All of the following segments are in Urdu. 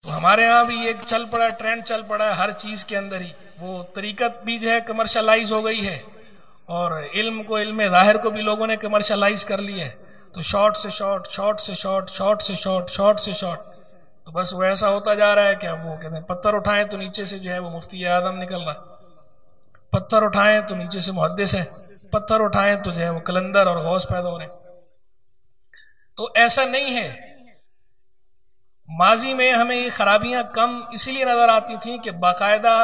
تو ہمارے ہاں بھی ایک چل پڑا ٹرینڈ چل پڑا ہے ہر چیز کے اندر ہی، وہ طریقت بھی جو ہے کمرشلائز ہو گئی ہے، اور علم کو، علم ظاہر کو بھی لوگوں نے کمرشلائز کر لی ہے۔ تو شارٹ سے شارٹ، شارٹ سے شارٹ، شارٹ سے شارٹ، شارٹ سے شارٹ، تو بس وہ ایسا ہوتا جا رہا ہے کہ اب وہ کہتے ہیں پتھر اٹھائیں تو نیچے سے جو ہے وہ مفتی اعظم نکل رہا، پتھر اٹھائیں تو نیچے سے محدث ہے، پتھر اٹھائیں تو جو ہے وہ کلندر اور غوث پیدا ہو رہے ہیں۔ تو ایسا نہیں ہے۔ ماضی میں ہمیں یہ خرابیاں کم اسی لیے نظر آتی تھیں کہ باقاعدہ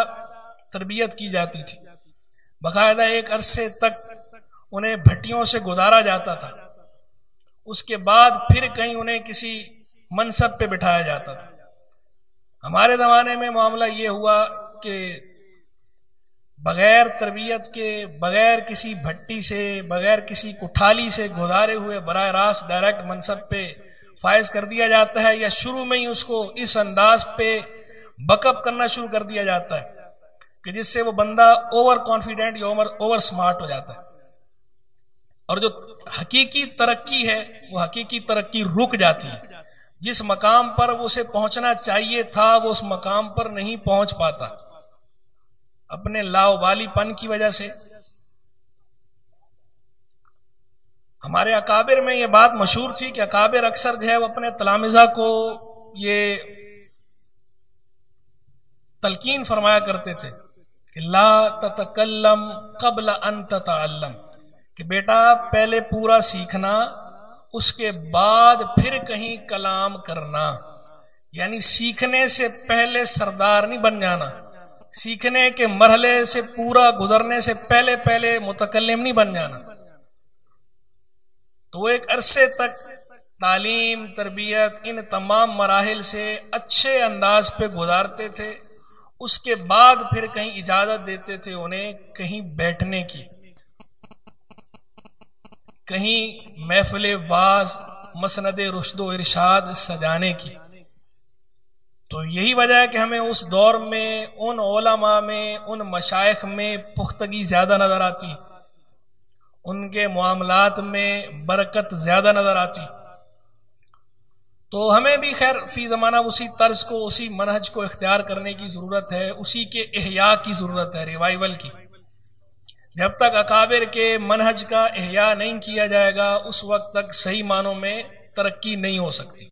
تربیت کی جاتی تھی، باقاعدہ ایک عرصے تک انہیں بھٹیوں سے گزارا جاتا تھا، اس کے بعد پھر کہیں انہیں کسی منصب پہ بٹھایا جاتا تھا۔ ہمارے زمانے میں معاملہ یہ ہوا کہ بغیر تربیت کے، بغیر کسی بھٹی سے، بغیر کسی کٹھالی سے گزارے ہوئے براہ راست ڈائریکٹ منصب پہ فائز کر دیا جاتا ہے، یا شروع میں ہی اس کو اس انداز پہ بک اپ کرنا شروع کر دیا جاتا ہے کہ جس سے وہ بندہ اوور کانفیڈنٹ یا اوور سمارٹ ہو جاتا ہے، اور جو حقیقی ترقی ہے وہ حقیقی ترقی رک جاتی ہے۔ جس مقام پر وہ اسے پہنچنا چاہیے تھا وہ اس مقام پر نہیں پہنچ پاتا، اپنے لاؤبالی پن کی وجہ سے۔ ہمارے اکابر میں یہ بات مشہور تھی کہ اکابر اکثر جو ہے وہ اپنے تلامذہ کو یہ تلقین فرمایا کرتے تھے کہ لا تتکلم قبل ان تتعلم، کہ بیٹا پہلے پورا سیکھنا، اس کے بعد پھر کہیں کلام کرنا، یعنی سیکھنے سے پہلے سردار نہیں بن جانا، سیکھنے کے مرحلے سے پورا گزرنے سے پہلے پہلے متکلم نہیں بن جانا۔ تو وہ ایک عرصے تک تعلیم، تربیت، ان تمام مراحل سے اچھے انداز پہ گزارتے تھے، اس کے بعد پھر کہیں اجازت دیتے تھے انہیں کہیں بیٹھنے کی، کہیں محفل واعظ، مسند رشد و ارشاد سجانے کی۔ تو یہی وجہ ہے کہ ہمیں اس دور میں ان علماء میں، ان مشائخ میں پختگی زیادہ نظر آتی، ان کے معاملات میں برکت زیادہ نظر آتی۔ تو ہمیں بھی خیر فی زمانہ اسی طرز کو، اسی منہج کو اختیار کرنے کی ضرورت ہے، اسی کے احیاء کی ضرورت ہے، ریوائول کی۔ جب تک اکابر کے منہج کا احیاء نہیں کیا جائے گا اس وقت تک صحیح معنوں میں ترقی نہیں ہو سکتی۔